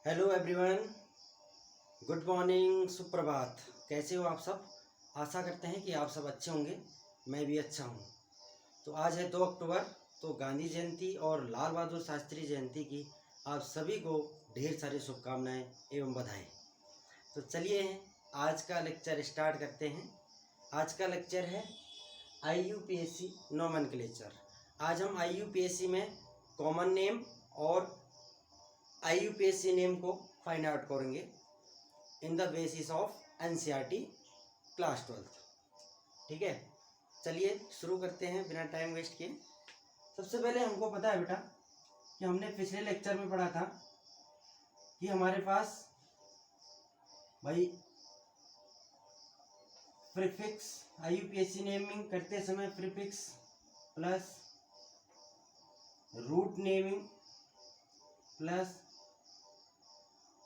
Hello everyone, good morning, सुप्रभात। कैसे हो आप सब? आशा करते हैं कि आप सब अच्छे होंगे। मैं भी अच्छा हूँ। तो आज है 2 अक्टूबर, तो गांधी जयंती और लाल बहादुर शास्त्री जयंती की आप सभी को ढेर सारी शुभकामनाएं एवं बधाई। तो चलिए आज का लेक्चर स्टार्ट करते हैं। आज का लेक्चर है IUPAC नोमेनक्लेचर। आज हम IUPAC में कॉमन नेम और IUPAC नेम को फाइंड आउट करेंगे in the basis of NCERT class 12। ठीक है, चलिए शुरू करते हैं बिना टाइम वेस्ट किए। सबसे पहले हमको पता है बेटा कि हमने पिछले लेक्चर में पढ़ा था कि हमारे पास भाई प्रीफिक्स IUPAC नेमिंग करते समय prefix plus root naming plus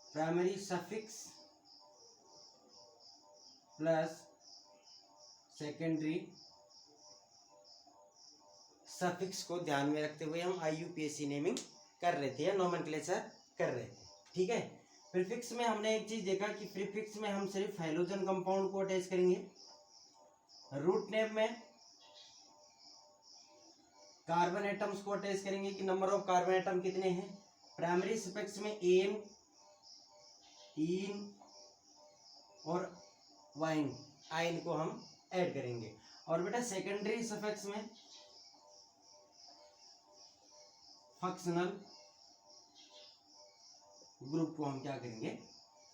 primary suffix plus secondary suffix को ध्यान में रखते हुए हम IUPAC नेमिंग कर रहे थे या नोमेनक्लेचर कर रहे थे। ठीक है, प्रीफिक्स में हमने एक चीज देखा कि प्रीफिक्स में हम सिर्फ हैलोजन कंपाउंड को अटैच करेंगे। रूट नेम में कार्बन एटम्स को अटैच करेंगे कि नंबर ऑफ कार्बन एटम कितने हैं। प्राइमरी सफिक्स में एन, इन और वाइन, आइन को हम ऐड करेंगे। और बेटा सेकेंडरी सफिक्स में फंक्शनल ग्रुप को हम क्या करेंगे,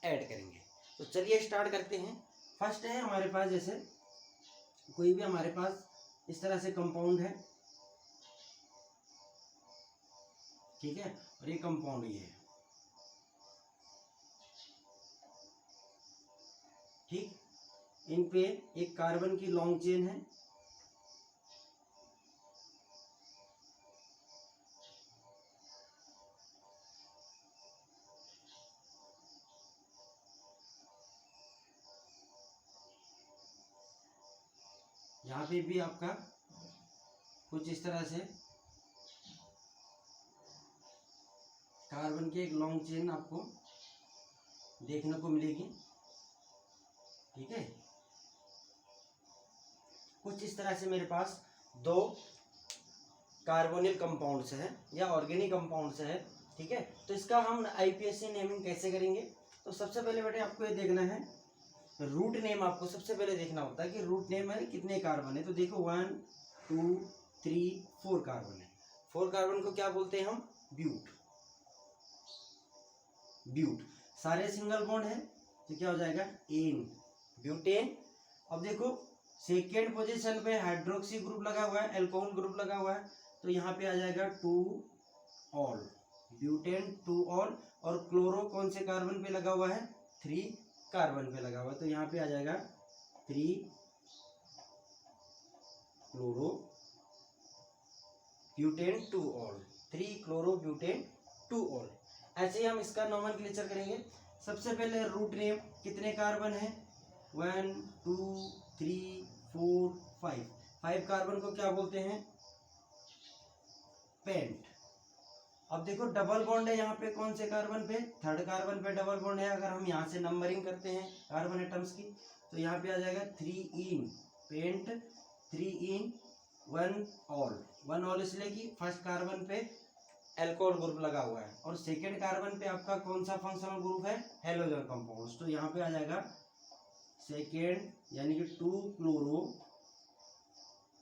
ऐड करेंगे। तो चलिए स्टार्ट करते हैं। फर्स्ट है हमारे पास, जैसे कोई भी हमारे पास इस तरह से कंपाउंड है, ठीक है, और ये कंपाउंड ये है, ठीक। इन पे एक कार्बन की लॉन्ग चेन है, यहाँ पे भी आपका कुछ इस तरह से कार्बन की एक लॉन्ग चेन आपको देखने को मिलेगी। ठीक है, कुछ इस तरह से मेरे पास 2 कार्बोनिल कंपाउंड्स हैं या ऑर्गेनिक कंपाउंड्स हैं। ठीक है, तो इसका हम IUPAC नेमिंग कैसे करेंगे? तो सबसे पहले बेटे आपको ये देखना है, रूट नेम आपको सबसे पहले देखना होता है कि रूट नेम में कितने कार्बन है। तो देखो 1 2 3 4 कार्बन है। 4 कार्बन को क्या बोलते हैं हम? ब्यूट। ब्यूट सारे सिंगल बॉन्ड है तो क्या हो जाएगा? N, butane. अब देखो सेकेंड पोजीशन पे हाइड्रोक्सी ग्रुप लगा हुआ है, एल्कोहल ग्रुप लगा हुआ है, तो यहाँ पे आ जाएगा 2 ऑल, ब्यूटेन 2 ऑल। और क्लोरो कौन से कार्बन पे लगा हुआ है? 3 कार्बन पे लगा हुआ है, तो यहाँ पे आ जाएगा 3 chloro butane 2 all, 3 chloro butane 2 all. ऐसे ही हम इसका नोमेनक्लेचर करेंगे। सबसे पहले रूट नेम, कितने कार्बन है? 1 2 3 4 5। 5 कार्बन को क्या बोलते हैं? पेंट। अब देखो डबल बॉन्ड है यहाँ पे, कौन से कार्बन पे? 3rd कार्बन पे डबल बॉन्ड है। अगर हम यहाँ से नंबरिंग करते हैं कार्बन एटम्स की, तो यहाँ पे आ जाएगा 3 इन, पेंट 3 इन 1 ऑल। 1 ऑल इसलिए कि फर्स्ट कार्बन पे एल्कोहल ग्रुप लगा हुआ है और सेकेंड कार्बन पे आपका कौन सा फंक्शनल ग्रुप है? Halogen compounds. तो यहाँ पे आ जाएगा सेकेंड, यानी कि 2 क्लोरो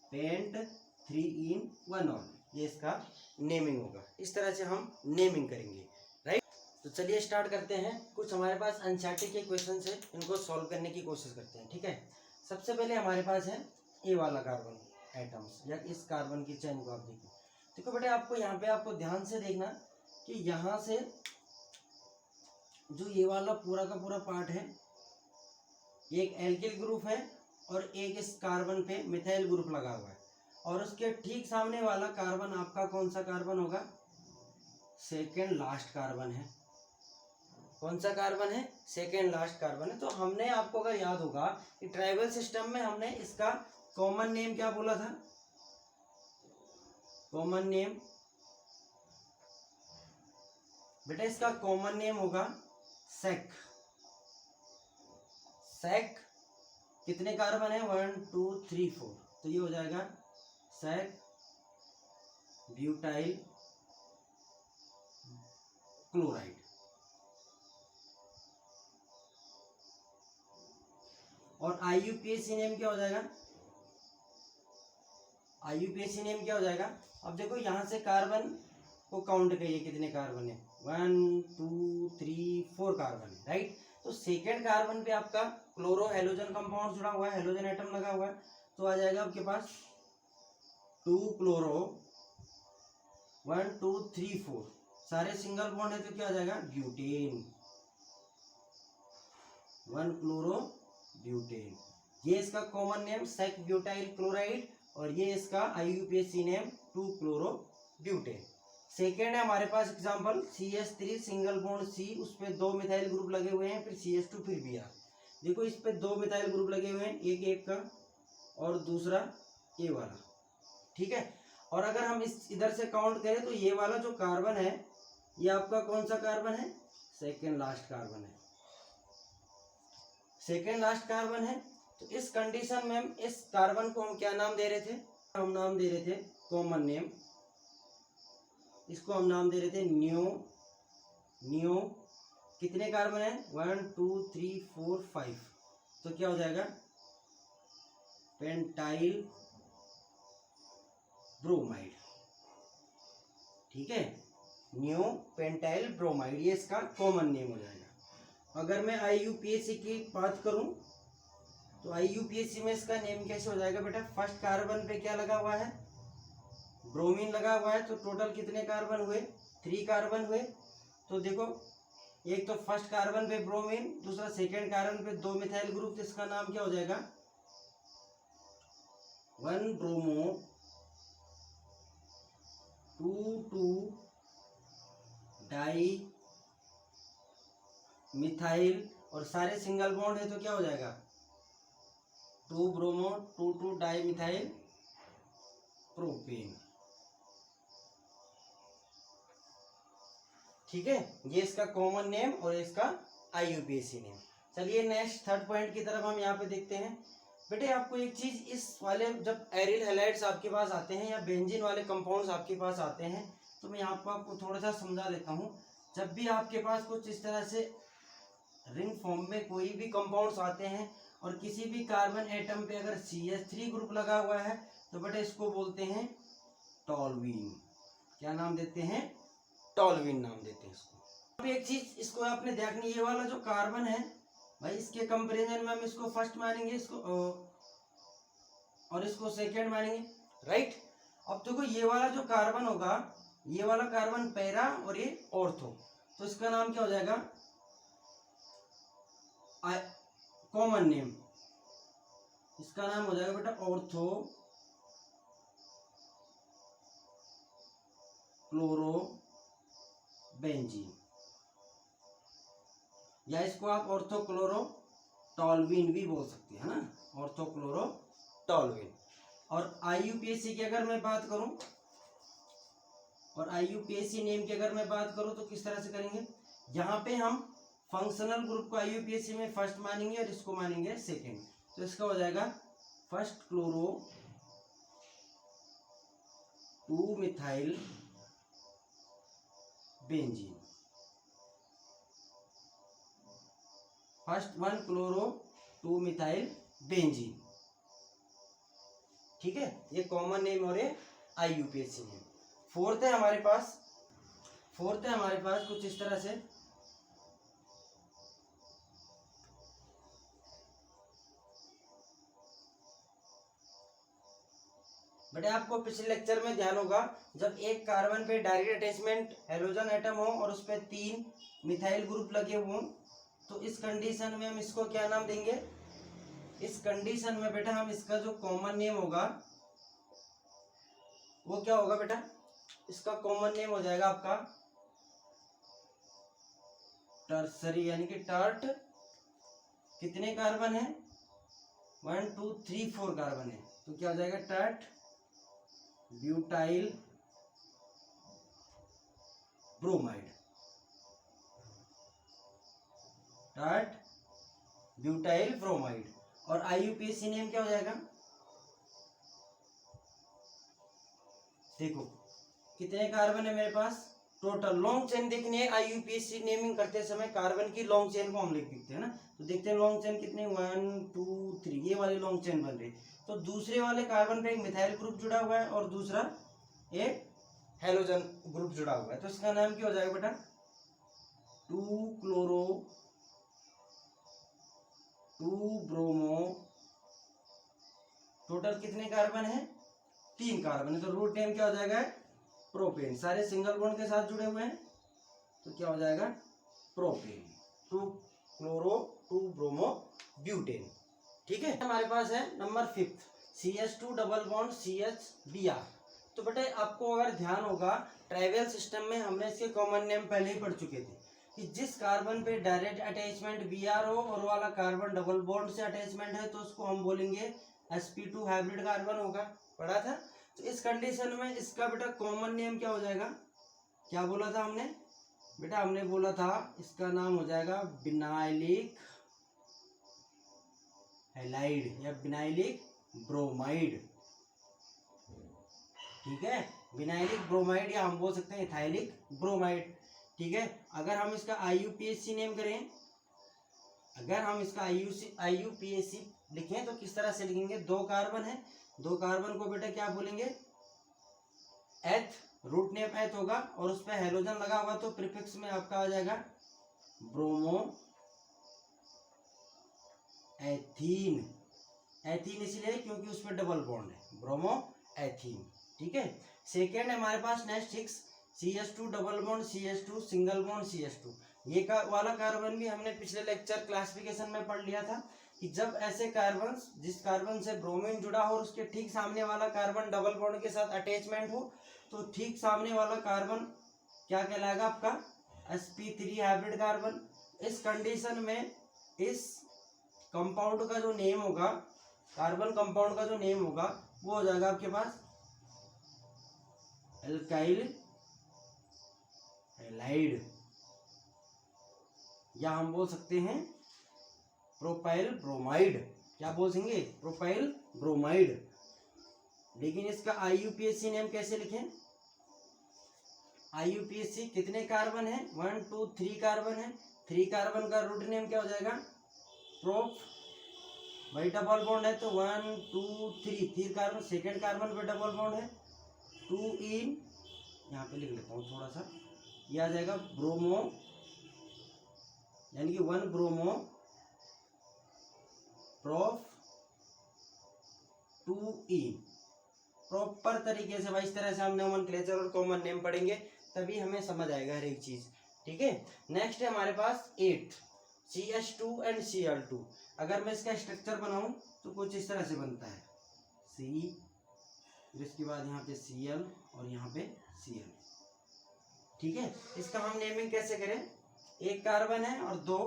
पेंट 3 इन 1 ऑल। ये इसका नेमिंग होगा। इस तरह से हम नेमिंग करेंगे, राइट। तो चलिए स्टार्ट करते हैं। कुछ हमारे पास NCERT के क्वेश्चन है, इनको सॉल्व करने की कोशिश करते हैं। ठीक है, सबसे पहले हमारे पास है ए वाला कार्बन एटम्स, या इस कार्बन की चेन को आप देखिए। देखो बेटे आपको यहाँ पे आपको ध्यान से देखना कि यहाँ से जो ये वाला पूरा का पूरा पार्ट है, एक एल्किल ग्रुप है और एक इस कार्बन पे मिथाइल ग्रुप लगा हुआ है, और उसके ठीक सामने वाला कार्बन आपका कौन सा कार्बन होगा? सेकेंड लास्ट कार्बन है। कौन सा कार्बन है? सेकेंड लास्ट कार्बन है। तो हमने आपको अगर याद होगा कि ट्राइबल सिस्टम में हमने इसका कॉमन नेम क्या बोला था? कॉमन नेम बेटा इसका कॉमन नेम होगा सेक। सेक कितने कार्बन है, 1 2 3 4, तो ये हो जाएगा सेक ब्यूटाइल क्लोराइड। और आईयूपीएसी नेम क्या हो जाएगा, आईयूपीएसी नेम क्या हो जाएगा। अब देखो यहाँ से कार्बन को काउंट करिए कितने कार्बन है, 1 2 3 4 कार्बन है, राइट। तो सेकेंड कार्बन पे आपका क्लोरो हेलोजन कंपाउंड जुड़ा हुआ है, हेलोजन एटम लगा हुआ है, तो आ जाएगा आपके पास 2 क्लोरो 1 2 3 4, सारे सिंगल बॉन्ड है तो क्या आ जाएगा ब्यूटेन, 1 क्लोरो ब्यूटेन। ये इसका common name sec butyl chloride और ये इसका IUPAC name 2 chloro butane. Second है हमारे पास example CH3 single bond C, उस पे 2 मिथाइल ग्रुप लगे हुए हैं, फिर CH2 फिर Br। देखो इस पे 2 मिथाइल ग्रुप लगे हुए हैं, एक का और दूसरा ये वाला, ठीक है। और अगर हम इस इधर से काउंट करें तो ये वाला जो कार्बन है ये आपका कौन सा कार्बन है, सेकेंड लास्ट कार्बन है, सेकेंड लास्ट कार्बन है। तो इस कंडीशन में हम इस कार्बन को हम क्या नाम दे रहे थे, हम नाम दे रहे थे कॉमन नेम, इसको हम नाम दे रहे थे न्यू। न्यू कितने कार्बन है, 1 2 3 4 5, तो क्या हो जाएगा पेंटाइल ब्रोमाइड, ठीक है, न्यू पेंटाइल ब्रोमाइड, ये इसका कॉमन नेम हो जाएगा। अगर मैं आईयूपीएसी की बात करूं तो आईयूपीएसी में इसका नेम कैसे हो जाएगा बेटा, फर्स्ट कार्बन पे क्या लगा हुआ है, ब्रोमीन लगा हुआ है, तो टोटल कितने कार्बन हुए, 3 कार्बन हुए। तो देखो एक तो फर्स्ट कार्बन पे ब्रोमीन, दूसरा सेकेंड कार्बन पे 2 मिथाइल ग्रुप, तो इसका नाम क्या हो जाएगा 1 ब्रोमो 2 2 डाई मिथाइल, और सारे सिंगल बॉन्ड है तो क्या हो जाएगा 2 ब्रोमो 2 2 डाई मिथाइल प्रोपेन, ठीक है। ये इसका कॉमन नेम और इसका आईयूपीएसी नेम। चलिए नेक्स्ट थर्ड पॉइंट की तरफ हम यहाँ पे देखते हैं। बेटे आपको एक चीज इस वाले जब एरिल हैलाइड्स आपके पास आते हैं या बेंजीन वाले कंपाउंड्स आपके पास आते हैं तो मैं आपको थोड़ा सा समझा देता हूँ। जब भी आपके पास कुछ इस तरह से रिंग फॉर्म में कोई भी कंपाउंड्स आते हैं और किसी भी कार्बन एटम पे अगर CH3 ग्रुप लगा हुआ है तो बेटे इसको बोलते हैं टॉलवीन। क्या नाम देते हैं, टॉलवीन नाम देते हैं इसको। अब एक चीज इसको आपने देखनी, ये वाला जो कार्बन है भाई इसके कंपैरिजन में हम इसको फर्स्ट मानेंगे, इसको और इसको सेकेंड मानेंगे, राइट। अब देखो ये वाला जो कार्बन होगा, ये वाला कार्बन पैरा और ये ऑर्थो, तो इसका नाम क्या हो जाएगा कॉमन नेम, इसका नाम हो जाएगा बेटा ऑर्थो क्लोरो बेंजीन, या इसको आप ऑर्थोक्लोरो टॉलवीन भी बोल सकते हैं ना, ऑर्थोक्लोरो टॉलवीन। और आईयूपीएसी की अगर मैं बात करूं और आईयूपीएसी नेम की अगर मैं बात करूं तो किस तरह से करेंगे, यहाँ पे हम फंक्शनल ग्रुप को आईयूपीएसी में फर्स्ट मानेंगे और इसको मानेंगे सेकेंड, तो इसका हो जाएगा first chloro 2 methyl benzene, first 1 chloro 2 methyl benzene, ठीक है। ये कॉमन नेम और ये आईयूपीएसी नेम। फोर्थ है हमारे पास कुछ इस तरह से, बेटे आपको पिछले लेक्चर में ध्यान होगा जब एक कार्बन पे डायरेक्ट अटैचमेंट हेलोजन एटम हो और उस पर 3 मिथाइल ग्रुप लगे हों तो इस कंडीशन में हम इसको क्या नाम देंगे, इस कंडीशन में बेटा हम इसका जो कॉमन नेम होगा वो क्या होगा बेटा, इसका कॉमन नेम हो जाएगा आपका टर्सरी, यानी कि टर्ट। कितने कार्बन है, 1 2 3 4 कार्बन है, तो क्या हो जाएगा tert butyl bromide, tart butyl bromide. और IUPAC नेम क्या हो जाएगा, देखो कितने कार्बन है मेरे पास, टोटल लॉन्ग चेन देखनी है। IUPAC नेमिंग करते समय कार्बन की लॉन्ग चेन को हम लिख देते हैं ना, तो देखते हैं लॉन्ग चेन कितने, 1 2 3, ये वाली लॉन्ग चेन बन रही। तो दूसरे वाले कार्बन पे एक मिथाइल ग्रुप जुड़ा हुआ है और दूसरा एक हेलोजन ग्रुप जुड़ा हुआ है, तो इसका नाम क्या हो जाएगा बेटा, 2 क्लोरो 2 ब्रोमो। टोटल कितने कार्बन है, 3 कार्बन है, तो रूट नेम क्या हो जाएगा, प्रोपेन। सारे सिंगल बॉन्ड के साथ जुड़े हुए हैं तो क्या हो जाएगा, प्रोपेन। 2 chloro 2 bromo butane. ठीक है, हमारे पास है number 5 CH2 double bond CHBr। तो बेटे आपको अगर ध्यान होगा ट्राइवल सिस्टम में हमने इसके कॉमन नेम पहले ही पढ़ चुके थे कि जिस कार्बन पे डायरेक्ट अटैचमेंट Br हो और वाला कार्बन डबल बॉन्ड से अटैचमेंट है तो उसको हम बोलेंगे sp2 हाइब्रिड कार्बन होगा, पढ़ा था। तो इस कंडीशन में इसका बेटा कॉमन नेम क्या हो जाएगा, क्या बोला था हमने बेटा, हमने बोला था इसका नाम हो जाएगा विनाइलिक हैलाइड या विनाइलिक ब्रोमाइड। ठीक है, विनाइलिक ब्रोमाइड या हम बोल सकते हैं इथाइलिक ब्रोमाइड। ठीक है, अगर हम इसका IUPAC नेम करें, अगर हम इसका IUPAC लिखें तो किस तरह से लिखेंगे, 2 कार्बन है, 2 कार्बन को बेटा क्या बोलेंगे, एथ, रूट नेम एथ होगा और उस पर हेलोजन लगा हुआ तो प्रीफिक्स में आपका आ जाएगा ब्रोमो एथीन। एथीन इसलिए क्योंकि उसमें डबल बॉन्ड है, ब्रोमो एथीन। ठीक है, सेकेंड हमारे पास next 6 CH2 double bond CH2 single bond CH2। ये वाला कार्बन भी हमने पिछले लेक्चर क्लासिफिकेशन में पढ़ लिया था कि जब ऐसे कार्बन, जिस कार्बन से ब्रोमीन जुड़ा हो और उसके ठीक सामने वाला कार्बन डबल बॉन्ड के साथ अटैचमेंट हो तो ठीक सामने वाला कार्बन क्या कहलाएगा आपका, sp3 हाइब्रिड कार्बन। इस कंडीशन में इस कंपाउंड का जो नेम होगा, कार्बन कंपाउंड का जो नेम होगा वो हो जाएगा आपके पास एल्काइल हैलाइड, या हम बोल सकते हैं प्रोपाइल ब्रोमाइड। क्या बोल देंगे, प्रोपाइल ब्रोमाइड। लेकिन इसका IUPAC नेम कैसे लिखें, IUPAC कितने कार्बन है, 1 2 3 कार्बन है, 3 कार्बन का रूट नेम क्या हो जाएगा, प्रोप, भाई डबल बॉन्ड है तो 1 2 3 कार्बन, सेकेंड कार्बन पे डबल बॉन्ड है, 2 इन, यहाँ पे लिख लेता हूँ थोड़ा सा, ये आ जाएगा ब्रोमो, यानी कि 1 ब्रोमो प्रोफ 2 इन। प्रॉपर तरीके से भाई इस तरह से हम नोमेनक्लेचर और कॉमन नेम पढ़ेंगे तभी हमें समझ आएगा हर एक चीज। ठीक है, नेक्स्ट है हमारे पास 8 CH2 एंड Cl2। अगर मैं इसका स्ट्रक्चर बनाऊं तो कुछ इस तरह से बनता है, C, फिर इसके बाद यहाँ पे Cl और यहाँ पे Cl। ठीक है, इसका हम नेमिंग कैसे करें, एक कार्बन है और 2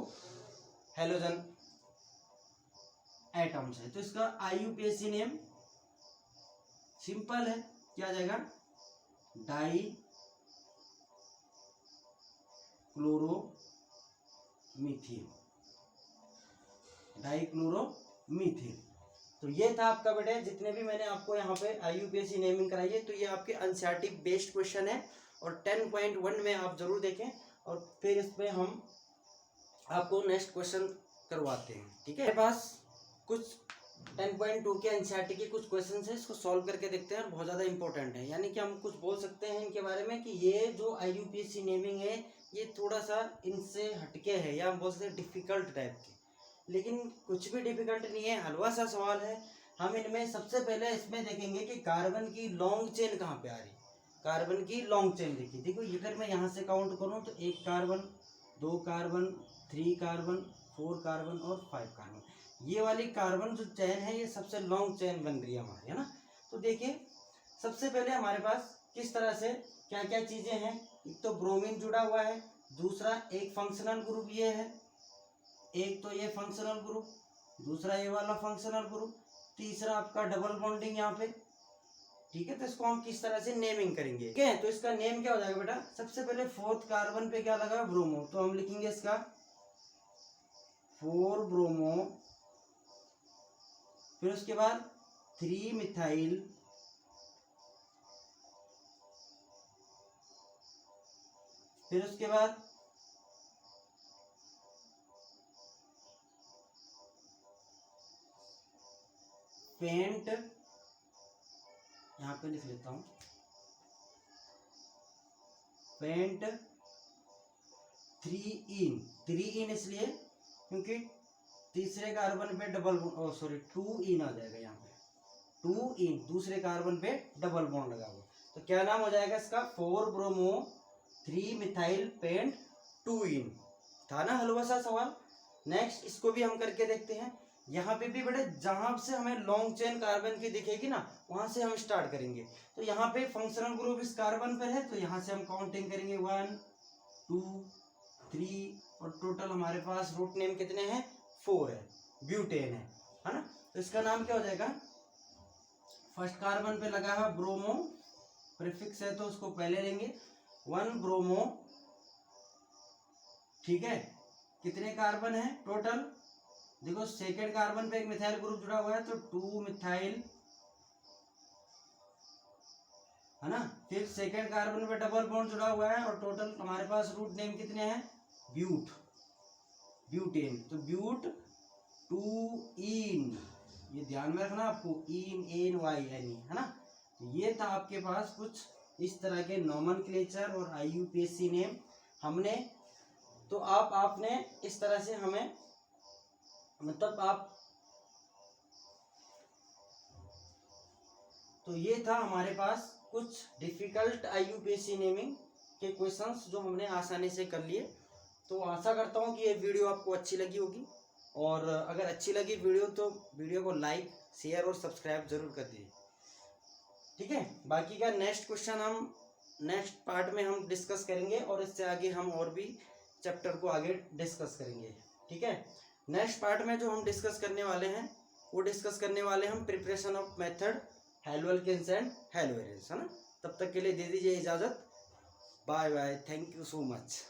हेलोजन एटम्स है, तो इसका IUPAC नेम सिंपल है, क्या आ जाएगा, डाई क्लोरो मीथिल, डाई क्लोरो मीथिल। तो ये था आपका बेटे, जितने भी मैंने आपको यहाँ पे IUPAC नेमिंग कराई है तो ये आपके एनसीईआरटी बेस्ड क्वेश्चन है और 10.1 में आप जरूर देखें और फिर इस पे हम आपको नेक्स्ट क्वेश्चन करवाते हैं। ठीक है, मेरे पास कुछ 10.2 के एनसीईआरटी के कुछ क्वेश्चन है, इसको सॉल्व करके देखते हैं और बहुत ज़्यादा इंपॉर्टेंट है, यानी कि हम कुछ बोल सकते हैं इनके बारे में कि ये जो IUPAC नेमिंग है ये थोड़ा सा इनसे हटके है या हम बोल सकते हैं डिफिकल्ट टाइप के, लेकिन कुछ भी डिफिकल्ट नहीं है, हलवा सा सवाल है। हम इनमें सबसे पहले इसमें देखेंगे कि कार्बन की लॉन्ग चेन कहाँ पे आ रही, कार्बन की लॉन्ग चेन देखिए, देखो अगर मैं यहाँ से काउंट करूँ तो 1 कार्बन 2 कार्बन 3 कार्बन 4 कार्बन और 5 कार्बन, ये वाली कार्बन जो चेन है ये सबसे लॉन्ग चेन बन रही है हमारी, है ना। तो देखिए सबसे पहले हमारे पास किस तरह से क्या क्या चीज़ें हैं, एक तो ब्रोमीन जुड़ा हुआ है, दूसरा एक फंक्शनल ग्रुप ये है, एक तो ये फंक्शनल ग्रुप, दूसरा ये वाला फंक्शनल ग्रुप, तीसरा आपका डबल बॉन्डिंग यहाँ पे। ठीक है, तो इसको हम किस तरह से नेमिंग करेंगे, ठीक है, तो इसका नेम क्या हो जाएगा बेटा, सबसे पहले 4th कार्बन पे क्या लगा, ब्रोमो, तो हम लिखेंगे इसका 4 ब्रोमो, फिर उसके बाद 3 मिथाइल, फिर उसके बाद पेंट, यहां पे लिख लेता हूं पेंट 3 इन इसलिए क्योंकि तीसरे कार्बन पे डबल 2 इन आ जाएगा, यहाँ पे 2 इन दूसरे कार्बन पे डबल बॉन्ड लगा हुआ, तो क्या नाम हो जाएगा इसका 4 ब्रोमो 3 मिथाइल पेंट 2 इन। था ना हलवा सा सवाल। नेक्स्ट इसको भी हम करके देखते हैं। यहाँ पे भी बड़े जहां से हमें लॉन्ग चेन कार्बन की दिखेगी ना वहां से हम स्टार्ट करेंगे। तो यहाँ पे फंक्शनल ग्रुप इस कार्बन पर है, तो यहाँ से हम काउंटिंग करेंगे 1 2 3 और टोटल हमारे पास रूट नेम कितने हैं 4 है, ब्यूटेन है ना। तो इसका नाम क्या हो जाएगा, फर्स्ट कार्बन पे लगा है ब्रोमो, प्रीफिक्स है तो उसको पहले लेंगे 1 ब्रोमो, ठीक है। कितने कार्बन है टोटल, देखो सेकेंड कार्बन पे एक मिथाइल ग्रुप जुड़ा हुआ है तो 2 मिथाइल, है ना। फिर सेकेंड कार्बन पे डबल बॉन्ड जुड़ा हुआ है और टोटल हमारे पास रूट नेम कितने हैं ब्यूटेन, तो ब्यूट 2 इन, ये ध्यान में रखना आपको, इन एन वाई एन, है ना। तो ये था आपके पास कुछ इस तरह के नोमेनक्लेचर और IUPAC नेम हमने, तो आपने इस तरह से हमें मतलब तो ये था हमारे पास कुछ डिफिकल्ट IUPAC नेमिंग के क्वेश्चंस जो हमने आसानी से कर लिए। तो आशा करता हूँ कि ये वीडियो आपको अच्छी लगी होगी, और अगर अच्छी लगी वीडियो तो वीडियो को लाइक शेयर और सब्सक्राइब जरूर कर दीजिए, ठीक है। बाकी का नेक्स्ट क्वेश्चन हम नेक्स्ट पार्ट में हम डिस्कस करेंगे, और इससे आगे हम और भी चैप्टर को आगे डिस्कस करेंगे, ठीक है। नेक्स्ट पार्ट में जो हम डिस्कस करने वाले हैं वो डिस्कस करने वाले हम preparation of method haloalkanes and haloarenes, है ना। तब तक के लिए दे दीजिए इजाज़त, bye bye, thank you so much.